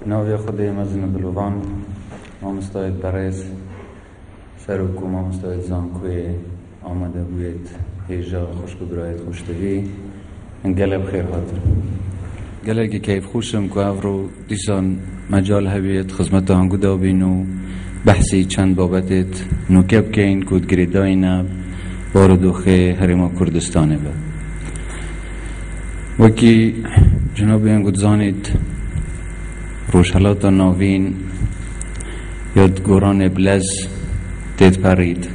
ناوی خدای مزن دلوان ما مستعد برایز سرکو ما مستعد زانکوی آمده بوید هیجا خوشکو برایت خوشتوی انگلب خیر حاضر گلگی کیف خوشم که افرو دیسان مجال هویت خدمت هنگو دا بینو بحثی چند بابتت نوکب که این کود گریدای نب باردوخه هرما کردستانه با وکی جنابی انگود زانید روشحالات ناوین یاد گوران بلز تید پرید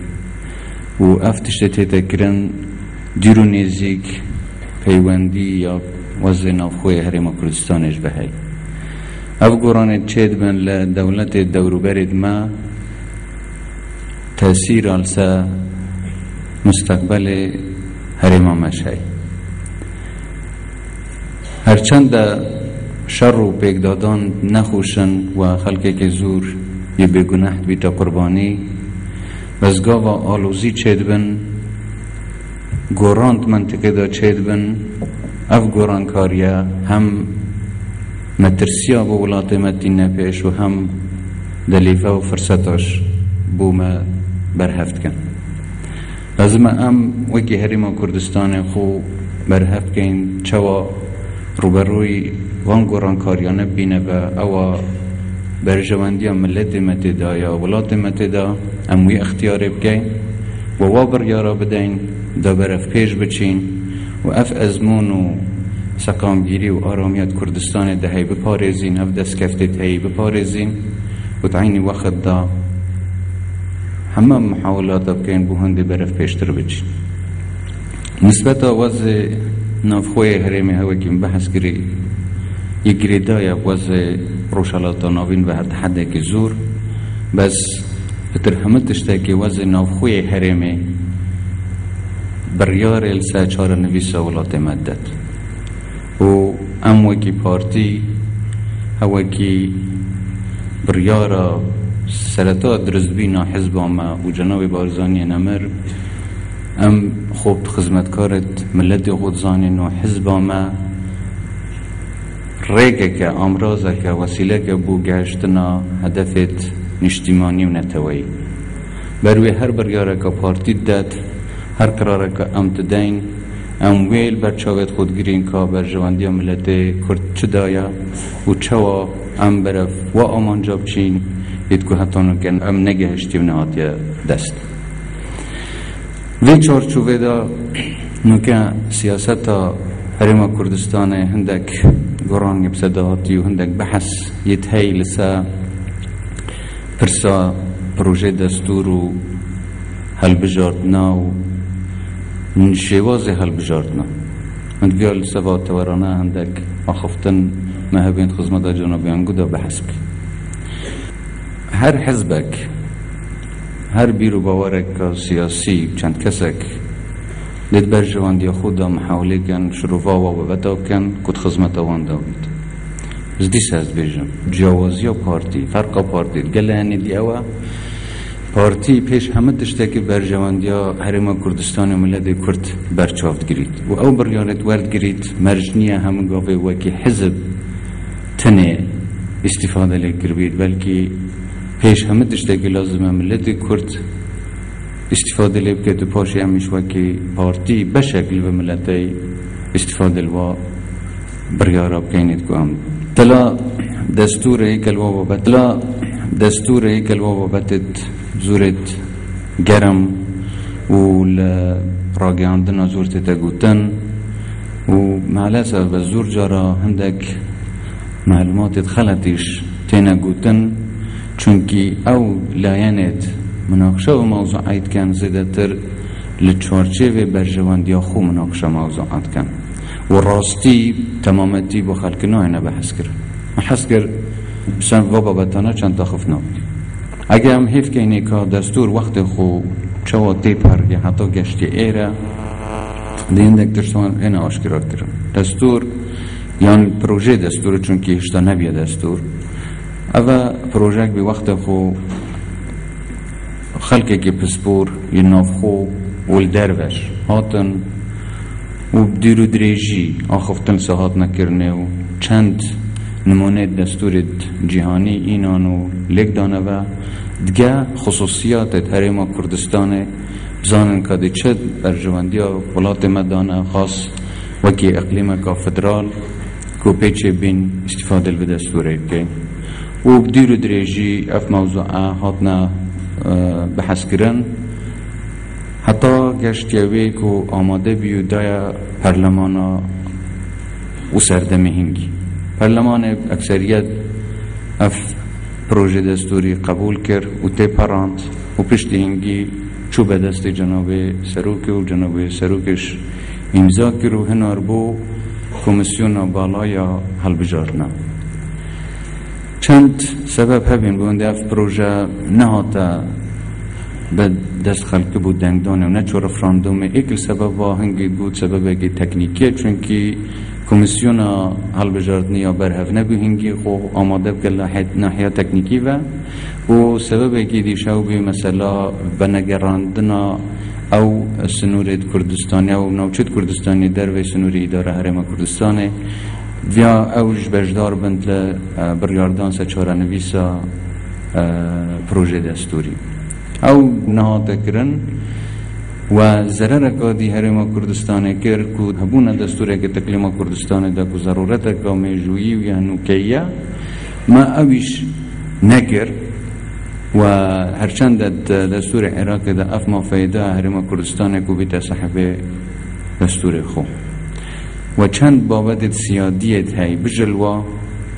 و افتشت تید کرن دیرو نیزیک پیوندی یا وزن نافخوی هرما کردستانش بهی اف گوران چید بن لدولت دوروبرد ما تأثیر آلسا مستقبل هرما مشهی هرچند شر و پیگدادان نخوشن و خلقی که زور یه بگناه بیتا قربانی وزگاه و آلوزی چید بن گوراند منطقه دا چید بن اف گوران کاریا هم مترسیا با ولات مدینه پیش و هم دلیفه و فرصتاش بوم برهفت کن لازم وکی هرما کردستان خو برهفت کن چوا روبروی وان گوران کاریانه بینه و او برجواندی ملت متدا یا ولات متدا اموی اختیار بگین و وابر یارا بدین دا برف پیش بچین و اف ازمون و سقامگیری و آرامیت کردستان دهی بپارزین اف دست کفتت هی بپارزین و تعینی وقت دا همه محاولات بگین بو هنده برف پیشتر بچین نسبت وضع نافخوی هرمی هوکیم بحث کری یک گریدای وضع روشالات ناوین و حد که زور بس بتر همتشتا که وضع نافخوی هرمی بریار السا چار نویس ولات مدد و وکی پارتی هوکی بریار سرطا درزبینا حزب ما و جناب بارزانی نمر خوب خدمتکارت ملت خود زانین و حزب ما ریگه که امراضه که وسیله که بو گشتنا هدفت نشتیمانی و نتوایی بروی هر بریاره که پارتی داد هر قراره که امتدین ویل برچاوت خودگیرین که برجواندی ملت کرد چه دایا و چوا برف و آمانجاب چین دید که حتی نکن نگهشتی و نهاتی دست وی چارچوبه دا نوکه سیاست هرما کردستان هندک گران بسداتی و هندک بحث یتهی لسا پرسا پروژه دستور و حل بجاردنا و شواز حل بجاردنا هند بیا لسا با تورانه هندک آخفتن مهبین خزمت جنابیان گودا بحث بی هر حزبک هر بیرو باورک سیاسی چند کسک لید برجواندی خدا محاوله کن شروفا و ببتا کن کد خزمت وان داوید از دیس از بیجم جوازی و پارتی فرقا پارتی گله هنی دیوه پارتی پیش همه تشتاکی برجواندی هرما کردستان و ملت کرد برچافت گرید و او بریارت ورد گرید مرجنیه همه گاوه وکی حزب تنه استفاده لکر بید بلکه پیش همه تشتاکی لازمه ملت کرد استفاده لیب که تو پاشی همیش وکی پارتی بشکل و ملتی استفاده لوا بریارا بکنید که هم تلا دستور ایکل و بابتت زورت گرم و راگیاندن زورت تگوتن و معلسه و زور جارا هندک معلومات خلطیش تینگوتن چونکی او لاینت مناقشه و موضوعات کن زیده تر لچارچه و برجواندی خو مناقشه موضوعات کن و راستی تمامتی با خلق نوعینه بحث کرد بحث کرد بسن و بابتانه چند تخف نبود اگه هم حیف که اینه که دستور وقت خو چوا تیپر یا حتی گشتی ایره دین دکترستان اینه آشکرار کرد دستور یعنی پروژه دستور چونکه هشتا نبیه دستور اوه پروژه به وقت خو خلقی که پسپور یه نافخو ولدروش هاتن و بدیرو دریجی آخفتن ساعت نکرنه و چند نمونه دستور جهانی اینانو لیک دانه و دیگه خصوصیات حریم کردستان بزانن که دی چه برجواندی ولات مدانه خاص وکی اقلیم که فدرال که پیچه بین استفاده به دستوره که و بدیر دریجی اف موضوعه هاتنا بحث کرن حتی گشتیوی که آماده بیو دای پرلمانا و سردمه هنگی پرلمان اکثریت اف پروژه دستوری قبول کرد و تی پراند و پشتی هنگی چو به دست جناب سروک و جناب سروکش امضا کرد و هنار بو کمیسیون بالای هلبجارنا چند سبب هبین بونده اف پروژه نهاتا به دست خلق بود دنگدانه و نچو رفراندوم ایکل سبب هنگی بود سبب اگه تکنیکیه چونکی کمیسیون هلبجاردنی یا برهف نبی هنگی خو آماده بکل ناحیه تکنیکی و سبب اگه دیشو بی مثلا بنگراندنا او سنورید کردستانی او نوچت کردستانی در و سنوری اداره حرم کردستانی ویا اوج بجدار بند بریاردان سچاره نویسا پروژه دستوری او نهاده کرن و ضرر کادی حرم کردستانی کرد که هبونه دستوری که تکلیم کردستانی دا که ضرورت که میجویی و یا نوکیه ما اویش نکر و هرچند دستور عراق دا افما فایده حرم کردستان کو بیت صحبه دستور خو و چند بابت سیادیت های بجلوا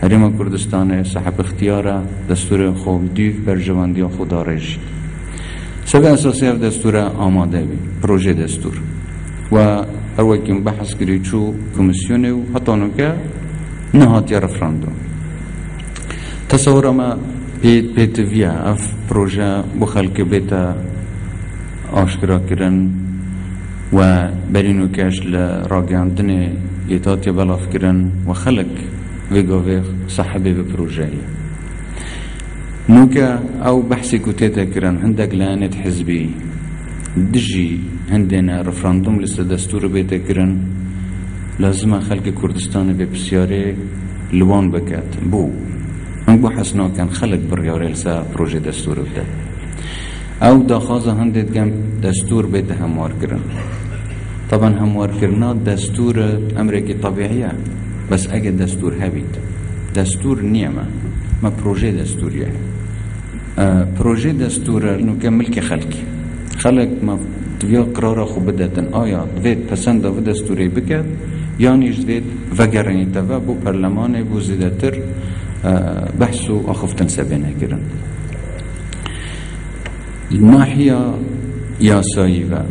حرم کردستان صحب اختیار دستور خو دیو بر جواندی خود دارش سبب اساسی اف دستور آماده بی پروژه دستور و هر وقتی بحث کری چو کمیسیونه و حتی نوکه نهات یا رفراندوم تصور ما پیت ویا اف پروژه بخلق بیتا آشکرا کرن و برینو کش لراگاندن یتاتی بلاف کرن و خلق ویگاوی صحبه به پروژه نوکا او بحثی کتیتا کرن هندک لانت حزبی دجی هندنا رفراندوم لسه دستور بیتا کرن لازم خلق کردستان به بسیاری لوان بکات بو من بو حسنا كان خلق برياري لسا پروژه دستور بده او داخازه هندید گم دستور بده هموار کرن طبعا هموار کرنا دستور امریکی طبیعیه بس اگه دستور هبید دستور نیمه ما پروژه دستوریه پروژه دستور نو که ملک خلق ما تویا قرار خوب بدتن آیا دوید پسند و دستوری بکد یانیش دوید وگرانی توا بو پرلمان بو زیدتر بحث و أخفتن سبينه كرن الناحية ياسايفة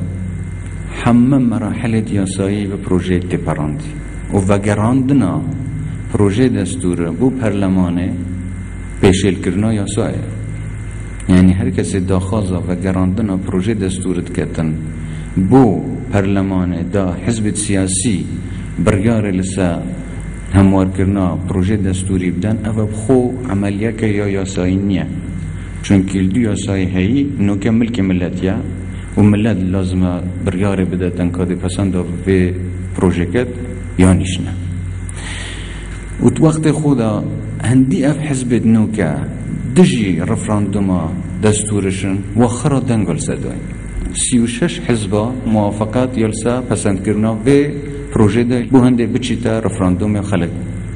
حمم مراحل ياسايفة بروجي تبراندي وفاقراندنا بروجي دستور بو برلمانه بيشيل كرنا ياسايف يعني هر کسی داخازا وقراندنا بروجي دستور دكتن بو برلمانه دا حزب سياسي بريار لسا هموار کرنا پروژه دستوری بدن او بخو عملیه که یا یاسایی نیه چون کلدو یاسایی هایی نو که ملک ملتیه و ملت لازم بریار بده تنکادی پسند به پروژه کد یا نیشنه و تو وقت خودا هندی اف حزب نو که دجی رفراندوما دستورشن و خرا دنگل صدای 36 حزبا موافقات یلسا پسند کرنا به پروژه ده بو هنده بچیتا رفراندوم خلق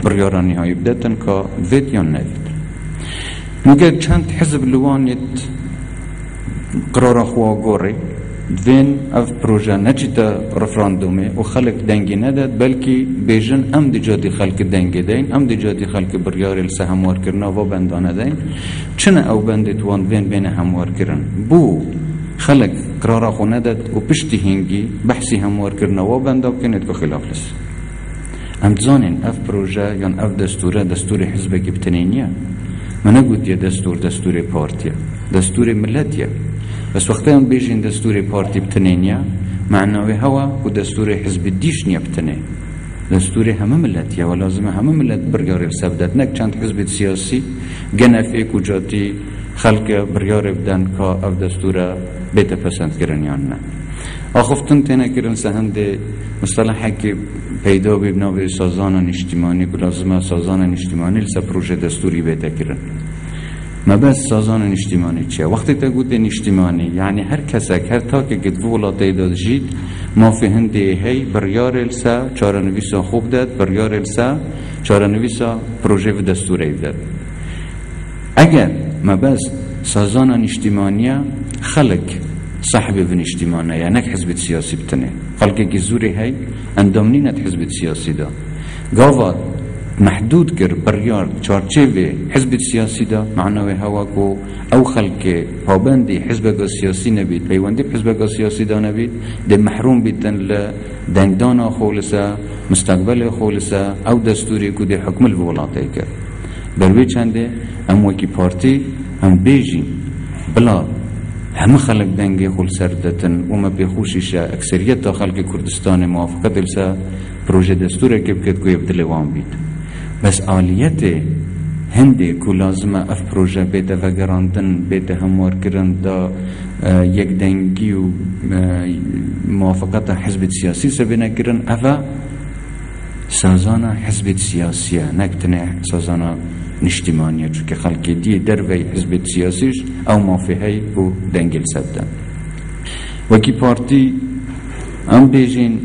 بریارانی های بدتن که وید یا نوید نوگه چند حزب لوانیت قرار خواه گوری دوین اف پروژه نچیتا رفراندومه و خلق دنگی نداد بلکه بیجن ام دی جادی خلق دنگی دین ام دی جادی خلق بریاری لسه هموار کرنا و بندانه دین چنه او بندت وان دوین بین هموار کرن بو خلق قرار خو نداد و پشتی هنگی بحثی هموار کرنا و بنده کنید که خلاف لس ام تزانین اف پروژه یا اف دستور حزبه که بتنینیه من نگود یه دستور پارتیه دستور ملتیه بس وقتی هم بیجین دستور پارتی بتنینیه معناوی هوا و دستور حزب دیش نیه بتنه دستور همه ملتیه و لازمه همه ملت برگاری بسبدت نک چند حزب سیاسی گنف ایک و جاتی خلق بریار بدن که او دستور بیت پسند کرن یا نه. آخفتن تینا کرن سهند مصطلح که پیدا ببنا به سازان اجتماعی که لازمه سازان اجتماعی لسا پروژه دستوری بیت کرن. ما بس سازان اجتماعی چیه؟ وقتی تا گوتن اجتماعی یعنی هر کسک هر تا که گد ولاتی داد جید ما فی هنده هی بریار لسا چارنویسا خوب داد بریار لسا چارنویسا پروژه و دستوری داد. اگر ما بس سازان اجتماعی خلق صاحب ابن اجتماعی یا نک حزب سیاسی بتنه خلقه که زوری هی اندامنی نت حزب سیاسی دا گاوات محدود کر بریار چارچه به حزب سیاسی دا معنوی هوا کو او خلقه پابندی حزب سیاسی نبید پیوندی حزب سیاسی دا نبید ده محروم بیتن لدنگدان خولسا مستقبل خولسا او دستوری کو ده حکم الولاتی کر بروی چنده هم وکی پارتی هم بیجی بلا همه خلق دنگی خول سردتن و ما بخوشیشا اکثریت تا خلق کردستان موافقت لسا پروژه دستوره که بکد کوی بدل وان بید بس آلیت هنده که لازمه اف پروژه بیت وگراندن بیت هموار کرن دا یک دنگی و موافقت حزب سیاسی سبینه کرن افا سازان حزب سیاسیه نکتنه سازان اجتماعیه چون که خلقی دی دروی حزب سیاسیش او مافیهی بو دنگل سبدن وکی پارتی ام بیجین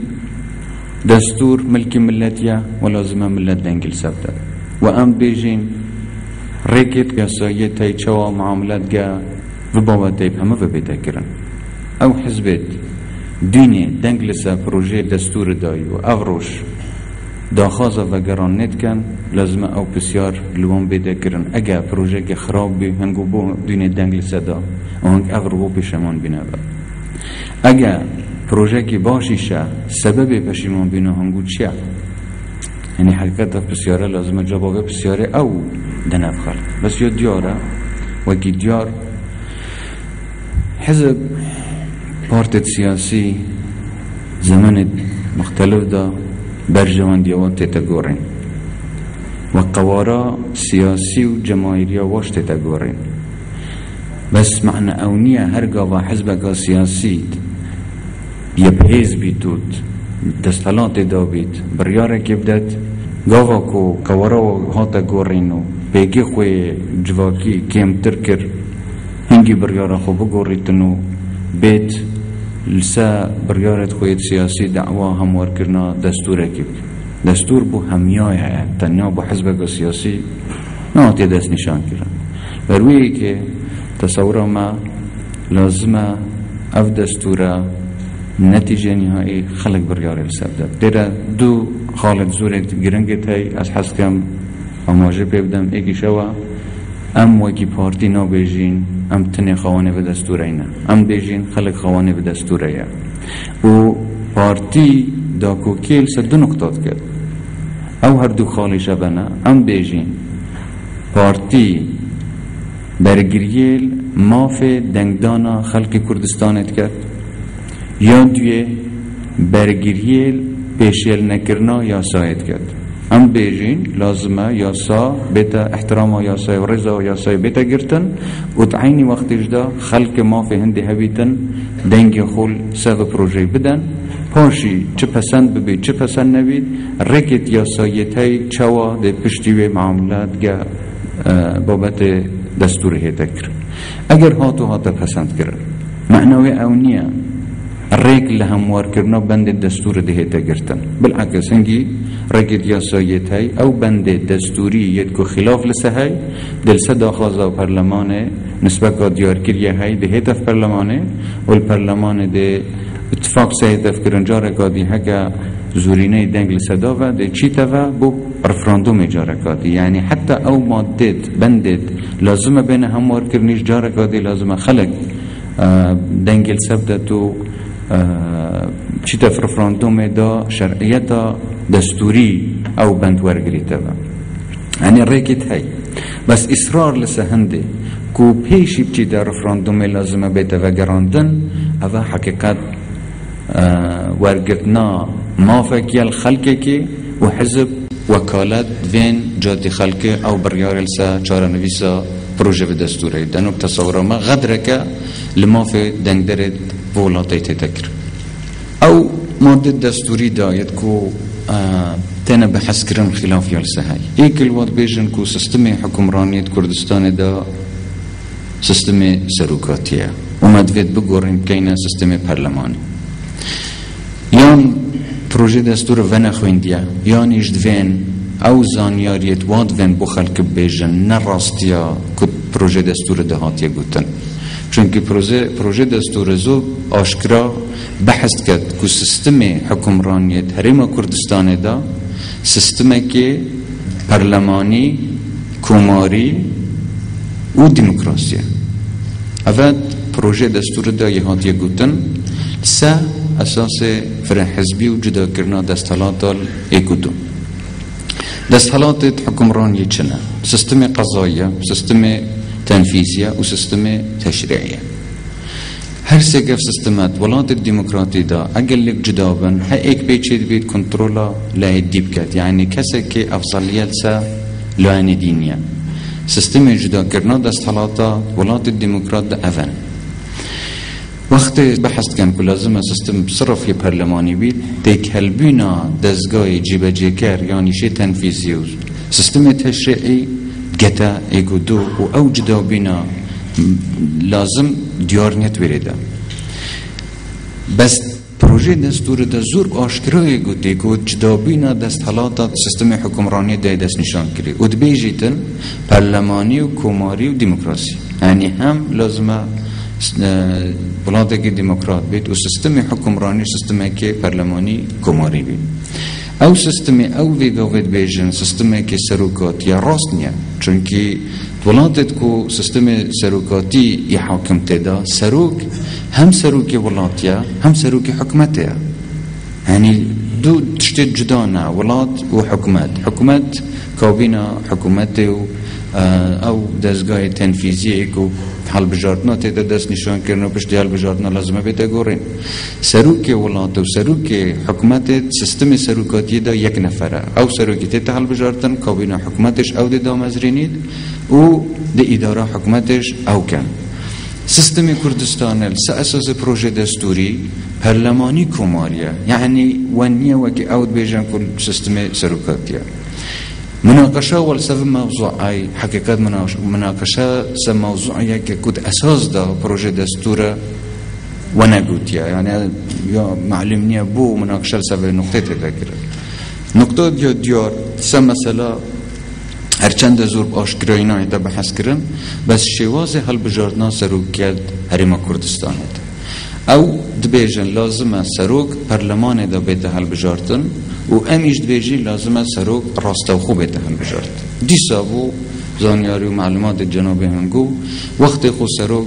دستور ملک ملتیه و لازمه ملت دنگل سبدن و ام بیجین ریکت گسایه تای چوا معاملت گا و باوتی همه و بیده کرن او حزبت دینه دنگل سا پروژه دستور دای و اغروش داخازه و گران نت کن لازم او بسیار لوان بیده کرن اگه پروژه که خراب بی هنگو بو دین دنگل صدا و هنگ اغربو پشمان بینه با اگه پروژه که باشیشه سبب پشمان بینه هنگو چیه یعنی حقیقت بسیاره لازم جوابه بسیاره او دنف خلق بس یا دیاره وکی دیار حزب پارت سیاسی زمان مختلف دا برجوان دیوان تتگورین و قوارا سیاسی و جماهیری واش تتگورین بس معنی اونیه هرگاه و حزبگاه سیاسی یبهیز بیتود دستالات دابید بریاره که بدد گاوا کو قوارا و هاتا گورینو بیگی خوی جواکی کمتر کر هنگی بریاره خو بگوریتنو بیت لسا بریارت خوید سیاسی دعوا هموار کرنا دستور کی دستور بو همیای تنها بو حزب سیاسی ناتی دست نشان کرن بروی که تصور ما لازمه اف دستوره نتیجه نهایی خلق بریار لسبدد دیره دو خالد زورت گرنگت هی از حسکم اماجه ببدم ایگی شوا ام وکی پارتی نا بیجین ام تنی خوانه به دستوره اینا ام بیجین خلق خوانه به دستوره یا و پارتی دا کوکیل سر دو نقطات کرد او هر دو خالی شبنه ام بیجین پارتی برگریل ماف دنگدانا خلق کردستانت کرد یا دوی برگریل پیشیل نکرنا یا ساید کرد ام بیجین لازمه یاسا بیتا احترام یاسا و رضا یاسا بیتا گرتن و تعینی وقتش دا خلق ما فی هنده هبیتن دنگی خول ساق پروژه بدن پاشی چه پسند ببید چه پسند نبید رکت یاسایتای چوا ده پشتیوی معاملات گا بابت دستور هیتا کرد اگر هاتو هاتا پسند کرد معنوی اونیه ریک لهموار کرنا بند دستور دهیتا گرتن بالعکس هنگی رگید یاسایت های او بند دستوری یدکو خلاف لسه دل صدا خوازا پرلمان نسبت که دیار کریه های دهیتا في پرلمانه و الپرلمان ده اتفاق سهیتا في کرنجار کادی هکا زورینه دنگ لسدا و ده چیتا و بو رفراندوم جارکادی یعنی حتی او مادت بندت لازمه بین هموار کرنیش جارکادی لازمه خلق دنگ لسبدتو چیتا في رفراندوم دا شرعیتا دستوری او بند ورگریتا یعنی ریکت هی بس اصرار لسه هنده کو پیشی بچی در رفراندوم لازمه بیتا و گراندن اوه حقیقت ورگرتنا مافکی الخلقه که و حزب وکالت وین جاتی خلقه او بریار لسه چارنویسا پروژه به دستوره دنو تصور ما غدرك لما في دندرد ولاتي تذكر او ماده دستوری داید کو تنه بحث کرن خلاف یالسهای ایکل واد بیجن کو سیستم حکمرانیت کردستان دا سیستم سروکاتیه اومدوید بگوریم کینه سیستم پارلمانی یان پروژه دستور ون خویندیه یان ایجدوین او زانیاریت واد ون بخلق بیجن نراستیا کد پروژه دستور دهاتیه گوتن چونکه پروژه دستور زو آشکرا بحث کرد که سیستم حکمرانیت حریم کردستان دا سیستم که پارلمانی کماری و دموکراسی اول پروژه دستور دا یهاتیه گوتن سه اساس فرح حزبی و جدا کرنا دستالات ایکودو دستالات حکمرانی چنه سیستم قضاییه سیستم تنفيذية وسيستم تشريعية هر سقف سيستمات ولاد الديمقراطي دا أقل لك جدابا هيك بيتشيد بيت كنترولا لا يديب كات يعني كسكي أفضلية سا لوان دينية سيستم جدا كرنا دست حالاتا ولاد الديمقراط دا أفن وقت بحث كان كل لازم سيستم صرف برلماني بيت تيك هلبينا دزگاي جيبا جيكار يعني شي تنفيذي سيستم تشريعي گتا ایگودو و او جدا بینا لازم دیارنیت وریده بس پروژه دستور دا زور آشکرای گوتی که جدا بینا دست حالات سیستم حکمرانی دا دست نشان کری و دبیجیتن پارلمانی و کماری و دموکراسی یعنی هم لازمه بلاده که دموکرات بید و سیستم حکمرانی سیستم که پارلمانی کماری بید او سیستم او وید بیجن سیستم که سروکات یا راست نیا چونکی ولادت کو سیستم سروکاتی یا حاکم تدا سروک هم سروک ولاتیا هم سروک حکمتیا یعنی دو تشتت جدانا ولات و حکمت کابینا حکومت او دستگاه تنفیزی که حال بجاردنا تیده دست نشان کرنو پشتی حال بجاردنا لازمه بیده گورین سروک ولات و سروک حکومت سیستم سروکاتی دا یک نفره او سروکی تیده حال بجاردن کابینا حکومتش او دی دامزرینید و دی اداره حکومتش او کن سیستم کردستان سه اساس پروژه دستوری پارلمانی کماریه یعنی ونیه وکی او بیجن کل سیستم سروکاتیه مناقشه والسبب موضوعي حقيقة مناقشه موضوعية كود اساس دا پروژه دستور ونقوتيا يعني يا معلمني بو مناقشه سبب نقطه تذكر نقطه ديار سه مساله هرچند زور آشکراینا ایده بحث کرن بس شواز حل بجاردنا سروکیت حریم کردستان او دبیجن لازمه سروک پرلمان دا بیده حل بجاردن و امیش دبیجی لازمه سروک راسته و خوب بیده حل بجارد دیسا بو زانیاری و معلومات جناب هنگو وقت خود سروک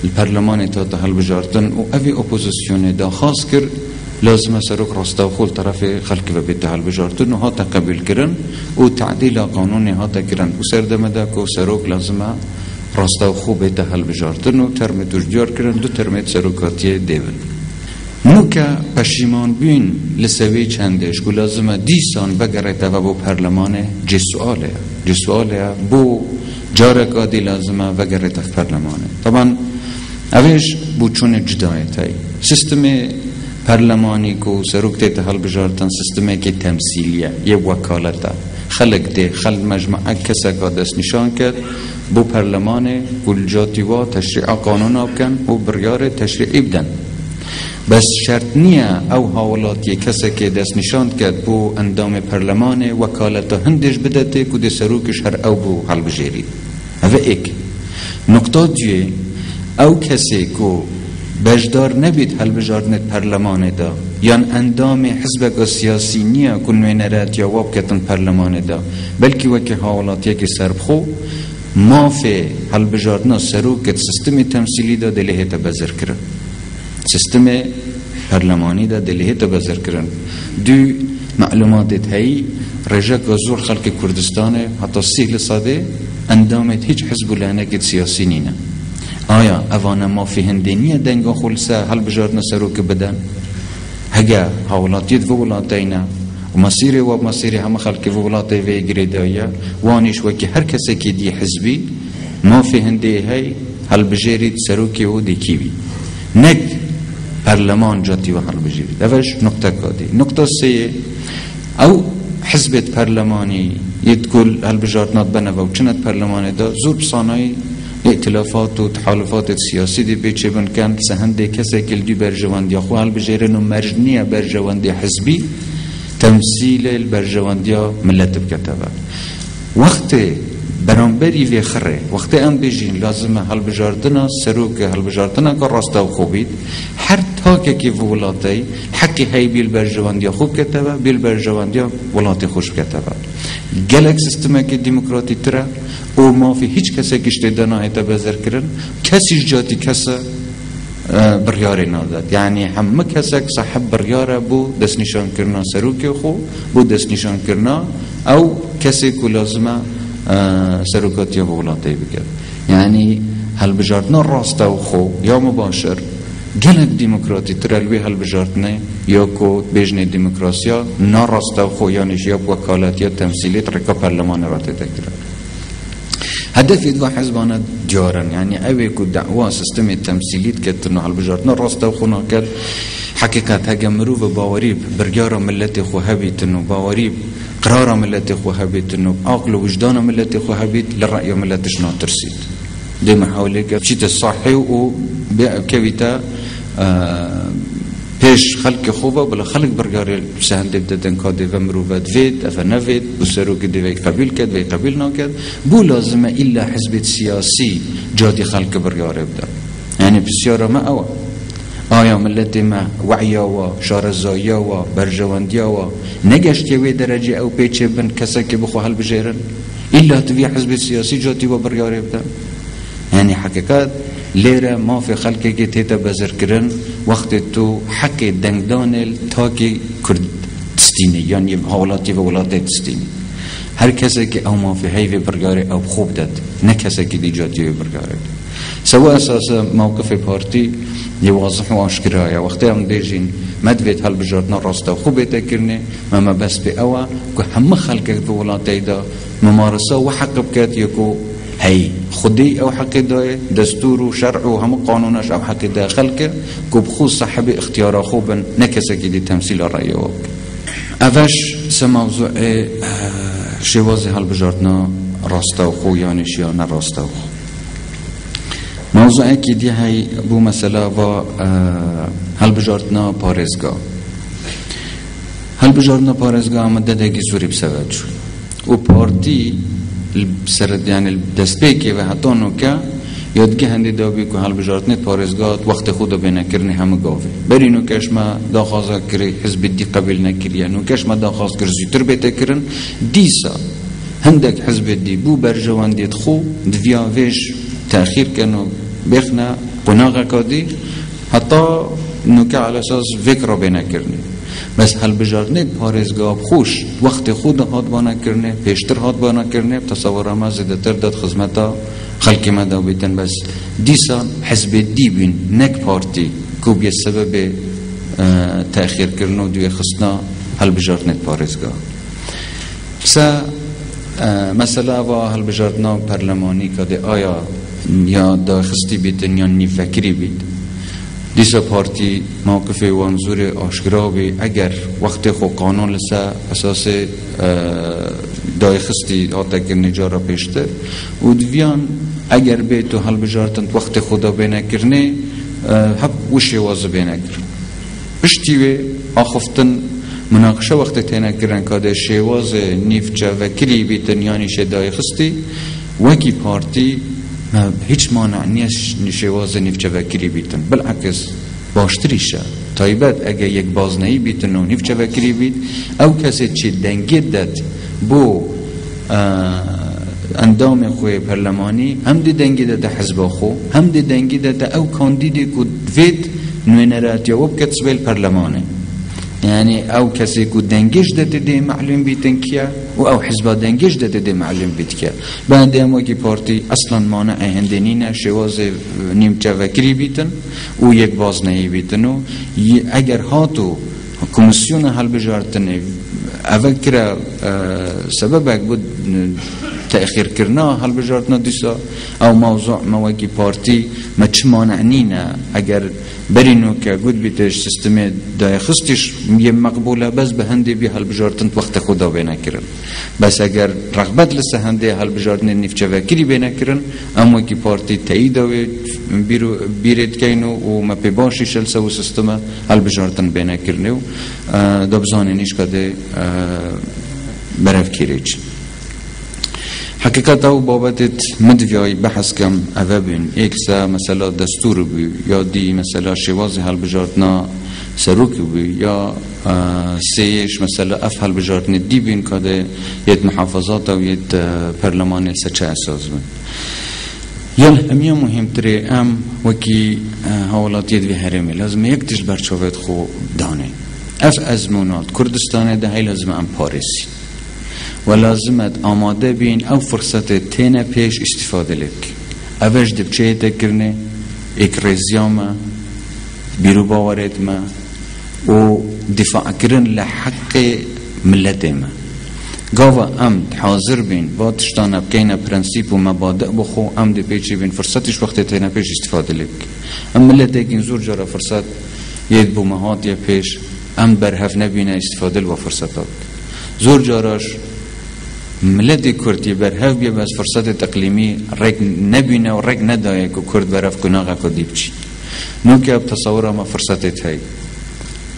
الپرلمان تا حل بجاردن و اوی اپوزیسیون دا خاص کر لازم سروک راسته و خود طرف خلق و بیده حل بجاردن و ها تقبل کرن و تعدیل قانونی ها تکرن و سردمه دا که سروک لازمه راسته و خوب بیده حل بجاردن و ترم تجدیار کرن دو ترمت سروکاتی دیون نو که پشیمان بین لسوی چندش که لازمه دیسان بگرده و بو پرلمان جسواله بو جارکا دی لازمه بگرده و پرلمانه طبعا اوش بو چون جدایت های سیستم پارلمانی کو سروک ته حل بجارتن سیستمی که تمثیلیه یه وکالته خلق ده خلق مجمع کسا که دست نشان کرد بو پارلمان گلجاتی و تشریع قانون آبکن و بریار تشریعی بدن بس شرط نیه او حوالاتی کسا که دست نشان کرد بو اندام پارلمان وکالته هندش بدته که ده سروکش هر او بو حل بجیری اوه ایک نقطه دیه او کسی که بجدار نبید حل بجاردنت پرلمان دا یان اندام حزب سیاسی نیا کنوی نرات یا واب کتن پرلمان دا بلکه وکی حوالات یکی سربخو مافی حل بجاردنا سروکت سیستم تمثیلی دا دلیه تبذر کرن سیستم پرلمانی دا دلیه تبذر کرن دو معلوماتت هی رجاک زور خلق کردستان حتی سیل ساده اندامت هیچ حزب لانکت سیاسی نینه آیا اوانا ما فی هندینیه دنگا خلصه حل بجاردنا سروک بدن هگه حولاتیت و ولاتینا و مسیری همه خلقی و ولاتی وی گریدایا وانیش وکی هر کسی که دی حزبی ما في هندی هی هل بجیرید سروکی و دیکیوی نک پرلمان جاتی و هل بجیرید. اوش نقطه کادی. نقطه سه او حزب پرلمانی يتقول هالبجارتنات بنوا وچنت برلمانه دا زور بصانای ائتلافات و تحالفات سیاسی دی بیچه بن کن سهنده کسی کل دی برجواندی خو هالبجارنو مرجنیه برجواندی حزبی تمثیل البرجواندی ملت بکتبه وقت برانبری وی خره وقت ام بجین لازمه هالبجارتنا سروک هالبجارتنا که راسته و خوبید هر تاکه که ولاتی حقی های بیل برجواندی خوب کتبه بیل برجواندی ولاتی خوش کتبه گلک سیستمه که دموکراتی تره او ما فی هیچ کسی کشته دنایت بزر کرن کسی جاتی کسی بریاری نادد یعنی همه کسی صاحب بریاره بو دست نشان کرنا سروک خو بو دست نشان کرنا او کسی که لازمه سروکاتی و ولاتی بکرد یعنی هل بجارتنا راسته و خو یا مباشر گلک دموکراتی ترلوی هل بجارتنه یا که بیجنه دموکراسیا ناراسته و خو یعنیش یا وکالت یا تمثیلیت رکا پرلمان را تکرد هدفی دو حزبانه جارن یعنی اوی که دعوا سیستم تمثیلیت کتنو هل بجارتنا راسته و خو ناکد حقیقت هگه مرو و باوریب برگار ملت خو هبیتنو باوریب قرار ملت خو هبیتنو عقل و وجدان ملت خو هبیت لرأی ملتش ناترسید دی محاوله که چیت صحی و کویتا پیش خلق خوبه بلا خلق برگار سهنده بددن کاده و مروفت وید افا نوید بسرو که دوی قبیل کد وی قبیل ناکد بو لازمه ایلا حزب سیاسی جادی خلق برگار بده یعنی بسیار ما اوه آیا ملت ما وعیا و شارزایا و برجواندیا و نگشت یوی درجه او پیچه بن کسا که بخو حل بجیرن ایلا توی حزب سیاسی جاتی و برگاره بده یعنی حقیقت لیره ما فی خلقی که تیتا بزر کرن وقت تو حق دنگدان تاکی کرد تستینی یعنی حوالاتی و ولاتی تستینی هر کسی که او ما فی حیوی برگاره او خوب داد نه کسی که دی جاتی و برگاره سوا اساس موقف پارتی یه واضح و آشکرایه وقتی هم دیجین مدوید هل بجارتنا راسته و خوبه تکرنه ما بس به اوه که همه خلقه به ولاتی دا ممارسه و حق بکت یکو هی خودی او حق دای دستور و شرع و همه قانونش او حق دای خلقه که بخوص صاحب اختیار خوبن نکسه که دی تمثیل رأی وک اوش سموضوع شواز هل بجارتنا راسته و خو یانش یا نراسته و خو موضوعی که دی های بو مثلا و هل بجارتنا پارزگاه هل بجارتنا پارزگاه مددگی زوری بسود شد و پارتی سرد یعنی دست پیکی و حتی نوکه یادگی هنده دابی که هل بجارتنیت پارزگاه وقت خود بینه کرنی همه گاوه بری نوکش ما داخوازه کری حزب دی قبیل نکریه نوکش ما داخواز کر زیتر بیته کرن دیسا هندک حزب دی بو برجوان دید خو دویا ویش تأخیر کنو بخنا قناغه کادی حتی نوکه على اساس فکر را بینه کرنی بس هل بجارنه پارزگاه خوش وقت خود هات بانه کرنه پیشتر هات بانه کرنه تصور ما زیده تر داد خدمتا خلقی ما دو بیتن بس دیسا حزب دی بین نک پارتی کوب یه سبب تأخیر کرنو دوی خستنا هل بجارنه پارزگاه سا مثلا و هل بجارتنا پرلمانی کده آیا یا داخستی بیتن یا نیفکری بیت دیسا پارتی موقف وانزور آشکراوی اگر وقت خو قانون لسا اساس داخستی آتا کرنی جارا پیشتر و دویان اگر بیتو حل بجارتن وقت خدا بینه کرنی حب وشی واضح بینه کرن پشتیوی آخفتن مناقشه وقت تینه کرن که شیواز نیفچه و کلی بیتن یعنی شدای خستی وکی پارتی هیچ مانع نیست شیواز نیفچه و کلی بیتن بالعکس باشتریشه طایبت اگه یک بازنهی بیتن و نیفچه و کلی بیت او کسی چی دنگی داد بو اندام خوی پرلمانی هم دی دنگی داد حزب خو هم دی دنگی داد او کاندیدی که دوید نوینرات یا وب کتسبیل پرلمانه یعنی او کسی که دنگش داده ده معلوم بیتن کیا و او حزب دنگش داده ده معلوم بیت کیا بعد اما کی پارتی اصلا مانع هندنینه شواز نیمچه وکری بیتن و یک بازنهی بیتن و اگر هاتو کمیسیون حل بجارتنه اوکر سبب بود تأخير كرنا هالبجارتنا ديسا او موضوع مواقي بارتي ما تشمانع نينا اگر برينو كقود بيتش سيستمي دا خستش مقبولة بس بهندي بي هالبجارتن وقت خدا بينا كرن بس اگر رغبت لسه هندي هالبجارتن نفچه وكري بينا كرن اما كي بارتي تايدا بيرد كينو وما بباشي شلسه و سيستمه هالبجارتن بينا كرنو دا بزاني نيش كده برف كيريج حقیقتا و بابتت مدویای بحث کم اوابین ایکسا مثلا دستور بی یا دی مثلا شواز هل بجارتنا سروک بی یا سیش مثلا اف هل بجارتنا دی بین که یه محافظات و یه پرلمان سچه اساس بین یل همیه مهمتره ام وکی حوالات ید وی هرمی لازم یکتش برچاوت خو دانه اف ازمونات کردستانه ده هی لازم ام پارسی ولازمت آماده بین او فرصت تینه پیش استفاده لک اوش دبچه تکرنه ایک رزیامه بیرو باورت ما و دفاع کرن لحق ملت ما گاوا ام حاضر بین با تشتانه بکینه پرنسیپ و مبادئ بخو ام دی پیچی بین فرصتش وقت تینه پیش استفاده لک ام ملت اگین زور جارا فرصت ید بو مهات یا پیش ام برهف نبینه استفاده لو فرصتات زور جاراش ملت کردی برهف بیا بس فرصت تقلیمی رگ نبینه و رگ ندایه که کرد برف کناغه که دیبچی نو که اب تصوره ما فرصتت هی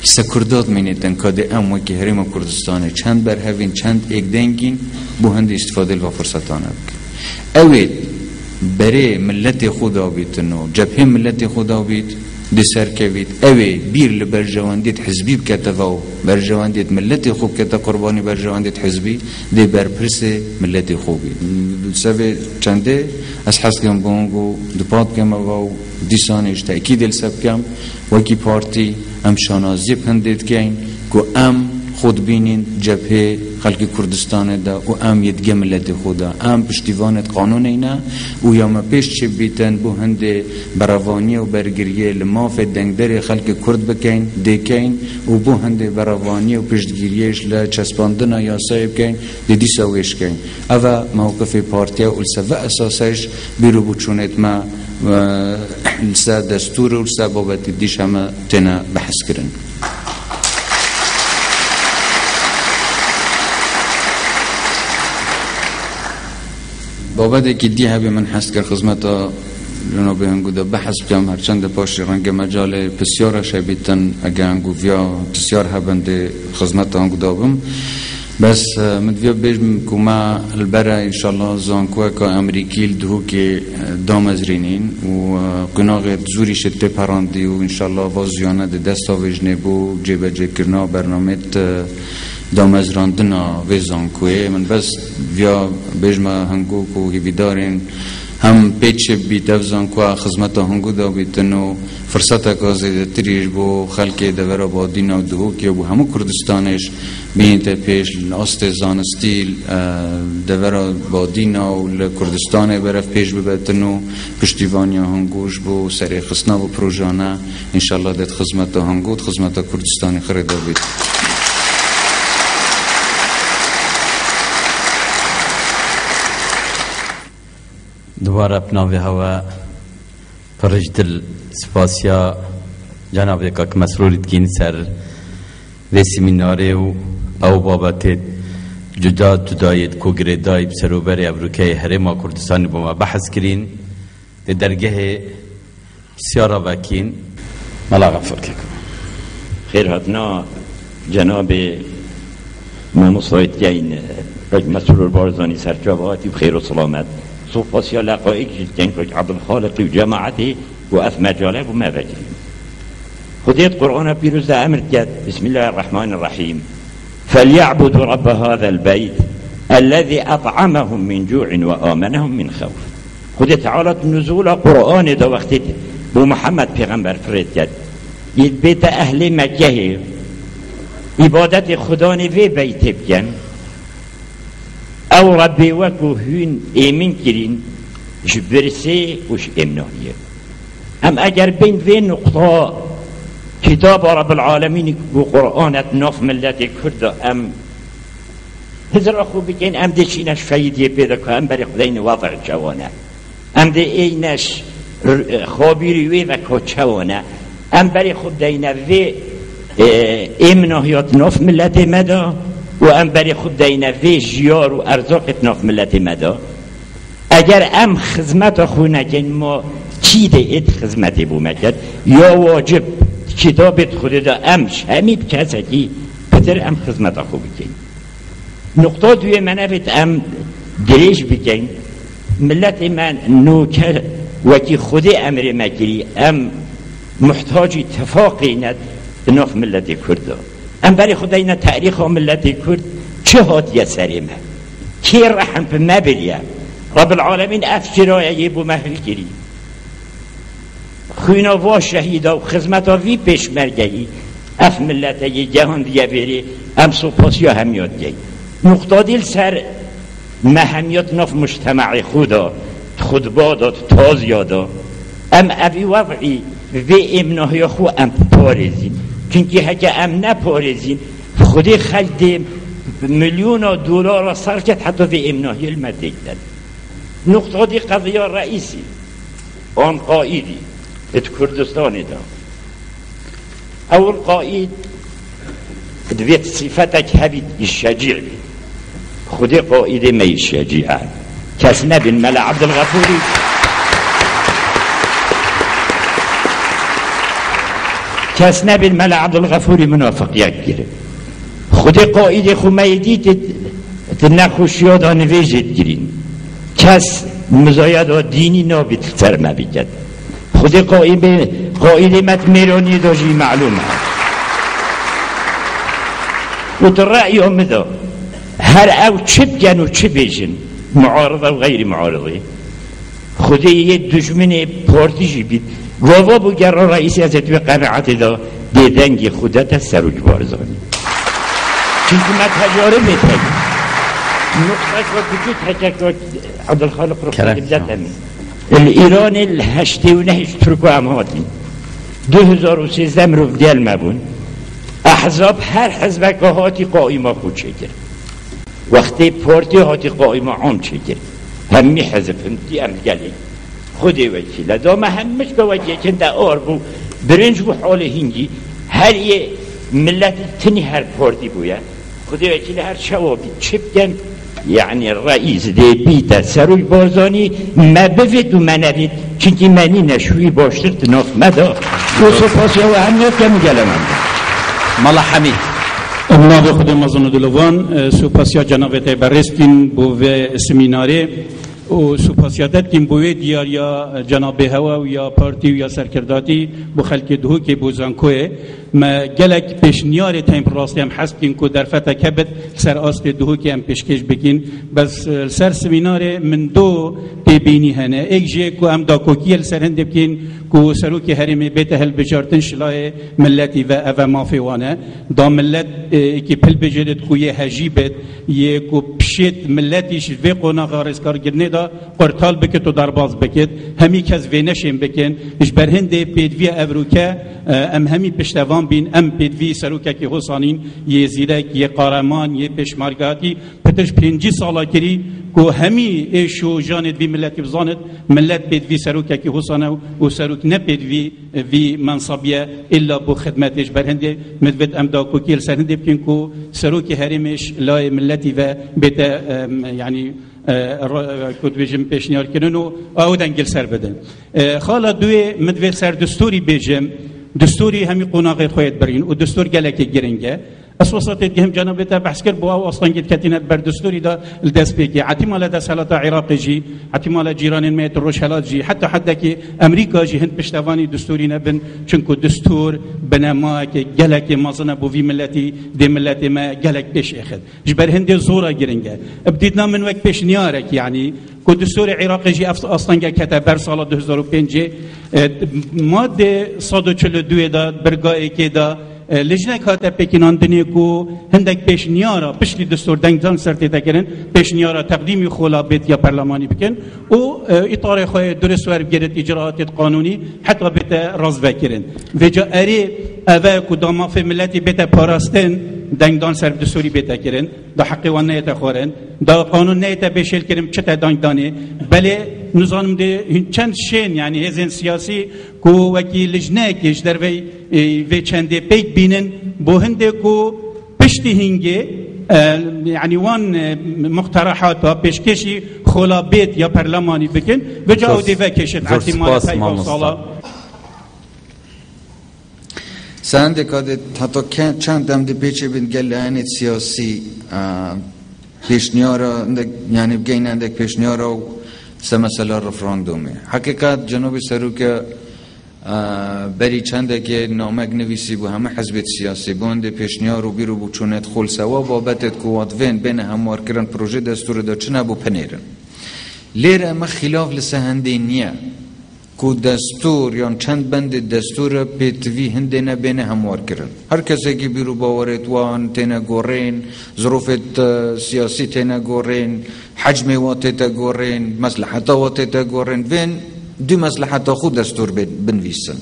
کسا کردات مینیتن که ده ام وکی حریم کردستانه چند برهفین چند ایک دنگین بو هند استفاده و فرصتانه بک اوید بره ملت خدا بیتنو جبهه ملت خدا بیت دی سر کوید اوی بیر لبرجواندیت حزبی بکتفاو برجواندیت ملت خوب کتا قربانی برجواندیت حزبی دی برپرس ملت خوبی سوی چنده از حس کم بانگو دپات کم او دیسانش تأکید السب کم وکی پارتی ام شانازی پندید کن که ام خود بینین جبهه خلق کردستان دا و ام یدگه ملت خودا ام پشتیوانت قانون اینا و یا ما پیش چه بیتن بو هند براوانی و برگریه لماف دنگدر خلق کرد بکن دیکن و بو هند براوانی و پشتگیریش لچسباندن یاسای بکن دی سویش کن اوه موقف پارتیا و لسوه اساسش بیرو بچونت ما لسا دستور و لسا بابت دیش همه تینا بحث کرن بابت که دی هبی من حس کر خدمتا جناب هنگو دا بحث بجم هرچند پاش رنگ مجال بسیار شبیتن اگه هنگو ویا بسیار هبند خدمتا هنگو دابم بس مدویا بجم که ما البره انشالله زانکوه که امریکی لدهو که دام ازرینین و قناغ زوری شد پراندی و انشالله وازیانه دستا وجنه بو جیبه جه کرنا برنامه دامز راندنا ویزانکوی من بس ویا بجما هنگو کو هیویدارین هم پیچ بیت افزانکو خدمت هنگو دا بیتنو فرصت کازه تریش بو خلق دورا با دینا و دهو که بو همو کردستانش بینت پیش لاست زانستیل دورا با دینا و لکردستان برف پیش ببتنو پشتیوانی هنگوش بو سری خصنا و پروژانه انشالله دت خدمت هنگو خدمت کردستانی خریده بیت دوباره بناوی هوا فرجدل سپاسیا جناب که مسئولیت کین سر و سمیناره و او بابت جدایت کوگریدای بسروبر ابروکه حرم کردستان با ما بحث کرین درگه سیارا وکین ملا غفر کن خیر هاتنا جناب مصاید گین مسئول البارزانی سرجاواتی بخیر و سلامت صوفاسيا لقائك جنك عبد الخالق وجماعته وأف مجاله وما بجي خذيت قرآن بيروز أمر جد بسم الله الرحمن الرحيم فليعبدوا رب هذا البيت الذي أطعمهم من جوع وآمنهم من خوف خذيت تعالى نزول قرآن دا وقتت بو محمد پیغمبر فرد جد بيت أهل مكة عبادت خدا نوی بیت بکن او ربي وكو هون ايمن كرين جبرسي وش امنانيه ام اگر بين في نقطة كتاب رب العالمين وقرآن نوف ملت كرد ام هزار خوب بگین ام ده چینش فایده پیدا کنم برای خدای وضع جوانه، ام ده اینش خابیری و کچوانه، ام برای خدای نوی امناهیات ناف ملت مدا و ام برای خدای نوی جیار و ارزاق ناف ملت مدا. اگر ام خدمت خونه کن ما چی ده ات خدمت بو مکد یا واجب کتابت خود دا امش همید کسی که پتر ام خدمت خوب بکن. نقطه دوی منه بید ام دریش بکن ملت من نوکر وکی خود امر مکری ام محتاج اتفاقی ند ناف ملت کرد. ام برای خدای نه تاریخ ملت کرد چه هات یسرمه کی رحم په مبریه رب العالمین افجرای بو محل کری خوینا و شهیدا و خدمتا وی پیشمرگی اف ملت جهان دیگه بری ام سپاسیا همیاد گی نقطه دیل سر مهمیات ناف مجتمع خودا خودبادات تازیادا ام اوی وضعی و امناهی خو ام پارزین چونکه هکه ام نپارزین خودی خلد مليون دولار صرفت حتى في امناهي المادة. نقطة دي قضية رئيسي آن قائدي كردستان دا اول قائد دويت صفتك هبيد الشجيع بي خودي قائد ما الشجيع كسنا بن ملا عبد الغفوري كسنا بن ملا عبد الغفوري منافق يكره خودی قائد خمینی تنخوشی ها نویجد گیرین کس مزاید دینی نابید سر مبیگد خودی قائد مت میرانی داشی معلومه و در رأی آمده هر او چه بگن و چه بیشن معارضه و غیر معارضه خودی یه دشمن پارتیشی بید گاوا بگر رئیسی از اتوی قناعت دا دیدنگی خودت سروج بارزانی چونکه ما تجارب میتونیم نقطه که تجارب عبدالخالق رو خیلی بدت همین ایران الهشتی و نهش ترکو امهاتی 2013 رو بدیل مبون احزاب هر حزب که هاتی قائمه خود چکر وقتی پارتی هاتی قائمه عام چکر همی حزب همتی امگلی خودی وکیله دام همش به وجه که در آر بو برنج بو حال هنگی هر یه ملت تنی هر پارتی بویا خودی وکیل هر شوابی چه بگن یعنی رئیس دی بیتا سروی بارزانی ما بفید و من نبید چونکه منی نشوی باشتر تناف مدا و سپاسی و همیت که میگلم مالا حمید امناد خود مزون دلوان سپاسیا جنابت برستین بوه سمیناره و سپاسیادت کن بوی دیار یا جناب هوا و یا پارتی و یا سرکرداتی بو خلق دهو که بو زنکوه ما گلک پیشنیار تایم پراستی هم حسب کن که در فتح کبت سر آست دهو که هم پیشکش بکن بس سر سمینار من دو تبینی هنه ایک جه که هم دا کوکیل سر هنده بکن که سروک هرمی بیت هل بجارتن شلای ملتی و او مافیوانه دا ملت که پل بجرد خوی هجیبت یه که پشت ملتیش وی قناغ رسکار گرنه دا قرطال بکت و درباز بکت همی کس وینشیم بکن اش برهنده پیدوی اوروکه ام همی پشتوان بین ام پیدوی سروکه که حسانین یه زیرک یه قارمان یه پشمارگاتی پتش 5 سالا کری که همی ایشو جاند بی ملتی بزاند ملت پیدوی سروکه که حسانه و سروک نپیدوی وی منصبیه الا بو خدمتش برهنده مدود ام دا کوکیل سرهنده بکن که سروک هرمش لای ملتی و بیت یعنی کد بیجم پیشنیار کنن و آودن گل سر بدن خالا دوی مدوی سر دستوری بیجم دستوری همی قناغی خواهد برین و دستور گلکی گرنگه اسواسات هم جنابتا بحث کرد بو اصلا گید کتینت بر دستوری دا الدست بگی عتیمال دا سالات عراق جی عتیمال جیران میت روشلات جی حتی که امریکا جی هند پشتوانی دستوری نبن چونکو دستور بنما که گلک مازنه بو وی ملتی دی ملتی ما گلک پیش اخد جبر هند زورا گرنگه ابتدنا من وقت پیش نیارک یعنی که دستور عراق جی اصلا کتب بر سال 2005 ماده 142 دا برگاهی که دا لجنه کاته پکینان دنیا کو هندک پیشنیارا پشتی دستور دنگزان سرتی تکرن پیشنیارا تقدیمی خولا بیت یا پرلمانی بکن و اطار خواه درست ور بگیرد اجراعات قانونی حتی بیت راز بکرن و جا اری اوه کو داماف ملتی بیت پاراستن دنگدان سر دستوری بیتا کرن دا حقی وان نیتا خورن دا قانون نیتا بشل کرن چتا دنگدانه بله نظام ده چند شین یعنی هزین سیاسی کو وکی لجنه کش در وی چنده پیک بینن بو هنده کو پشتی هنگه يعني وان مقترحات بيشكشي خلا بيت يا برلماني بكن بجاو ديفا كشت احتمال تايفا صلاة سنده كده حتى چند دم دي بيچه بين گلهانت سياسي پیشنیارا يعني بگین اندک پیشنیارا و سمسلا رفراندومه حقیقت جنوب سروک بری چنده که نامک نویسی بو همه حزب سیاسی بونده پیشنیار رو بیرو بو چونت خول سوا بابتت کوات وین بین هموار کرن پروژه دستور دا چنه بو پنیرن لیره ما خلاف لسهنده نیه کو دستور یا چند بند دستور پیتوی هنده نبینه هموار کرن هر کسی که بیرو باورت وان تینا گورین ظروفت سیاسی تینا گورین حجم واتتا گورین مصلحتا واتتا گورین وین دو مصلحتا خود دستور بنویسن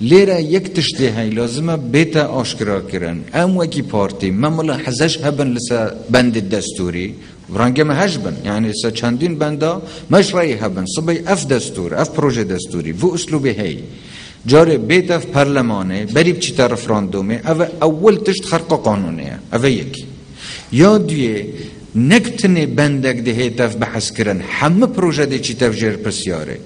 لیره یک تشتی های لازمه بیتا آشکرا کرن ام وکی پارتی من ملاحظش هبن لسا بند دستوری ورانگه ما هجبن يعني لسا چندین بندا مشرعی هبن صبی اف دستور اف پروژه دستوری و اسلوبی هی جاره بیت اف پرلمانه بریب چی تا رفراندومه او اول تشت خرق قانونه او یکی یا دویه نکتنه بندک ده هیتف بحث کرن همه پروژه ده چی تفجر پسیاره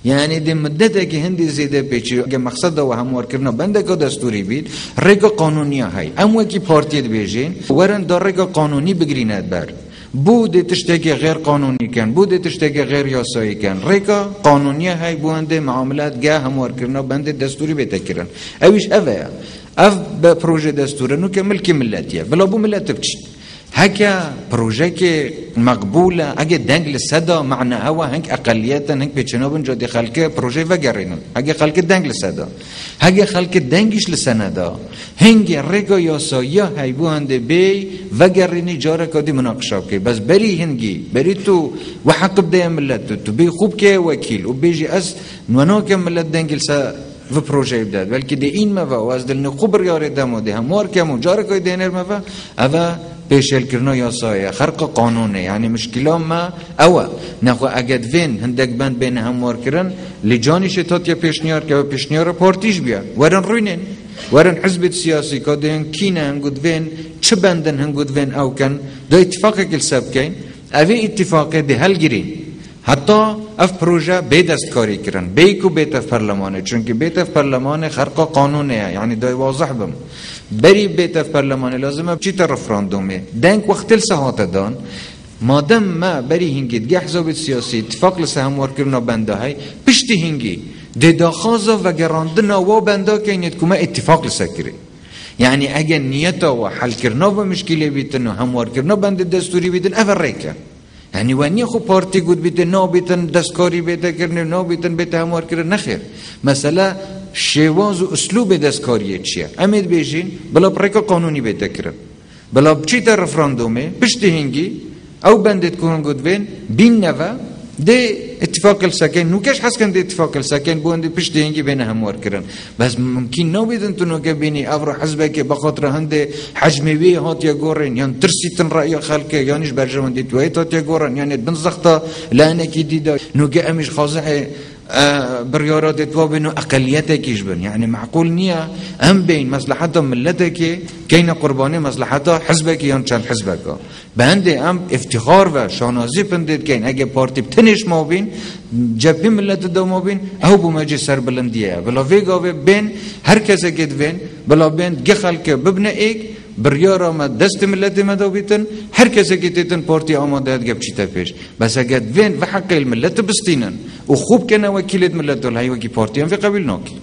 يعني دي مدته که هندی زیده پیچی اگه مقصد و هموار کرنا بنده که دستوری بید رگا قانونی های امو که پارتیت بیجین ورن دار رگا قانونی بگرینت بر بوده تشتگی غیر قانونی کن بوده تشتگی غیر یاسایی کن رگا قانونی های بونده معاملات گه هموار کرنا بنده دستوری بیتا کرن اویش اوه اف با پروژه دستوره نو که ملکی ملتیه بلا بو ملت بچین هكا بروجيك مقبولة اگه دنگ لسدا معنى هوا هنك اقليتا هنك بيچنوبن جادي خلق بروجي وگرينن هكا خلق دنگ لسدا هكا خلق دنگش لسندا هنگ رگا ياسايا هيبو هنده بي وگريني جارة كادي مناقشة كي بس بري هنگي بري تو وحق بدأ ملت تو بي خوب كي وكيل وبيجي از نوناك ملت دنگ لسا و پروژه بداد بلکه ده این موا و از دل نخبر یاره دمو ده هموار که همو جاره که دینر موا اوه پیشل کرنا یاسایه خرق قانونه یعنی مشکلات ما اوه نخو اگد وین هندک بند بین هموار کرن لجانیش تات یا پیشنیار که پیشنیار پارتیش بیا ورن روینن ورن حزب سیاسی که دین کینه هنگود وین چه بندن هنگود وین او کن ده اتفاقی کل سب کن اوه اتفاقی ده هل گیرین حتی اف پروژه به دستکاری کردن بیکو بیت اف پارلمانه چونکه بیت اف پارلمانه خرق قانونه یعنی دای واضح بم بری بیت اف پارلمانه لازمه چی تا رفراندومه دنگ وقت لسهات دان مادم ما بری هنگی دیگه حزب سیاسی اتفاق لسه هموار کردن بنده های پشتی هنگی دداخازا و گراندنا و بنده که اینید که ما اتفاق لسه کری یعنی اگه نیتا و حل کردن و مشکلی بیتن و هموار کردن بنده دستوری بیتن اول ریکه يعني واني خو بارتي قد بيتن نو بيتن دستكاري بيتا كرن نو بيتن بيتا هموار كرن نخير مثلا شواز و اسلوب دستكاري چيه امید بيجين بلا بريكا قانوني بيتا كرن بلا بچي تا رفراندومه پشت هنگي او بندت كون قد بين بين نوا ده اتفاق السكن نوكش حس كان ده اتفاق السكن بوند پشت هنگي بين هموار كرن بس ممكن نو بيتن تنو كبيني افرو حزبك بخاطر هنده حجمي هات يا غورن يعني ترسيتن راي خلق يانيش برجمن دي تويت هات يا غورن يعني بنزخطه لانك ديدا نو مش خاضع بريارات توابن اقليته كيشبن يعني معقول نيه ام بين مصلحتها ملتك كاين قرباني مصلحتها حزبك يان چند حزبك بهندي ام افتخار و شانازي بندید كاين اگه پارتي بتنش ما بين جبهه ملت دو ما بين او بمجي سر بلنديه بلا ويغا بين هر کس گد وين بلا بين گخل که ببنه ایک بریارا ما دست ملت ما دو بیتن هر کسی که تیتن پارتی آماده هد گب چیتا پیش بس اگه وین و حق الملت بستینن و خوب کنه وکیلت ملت دول هی وکی پارتی هم فی قبیل ناکی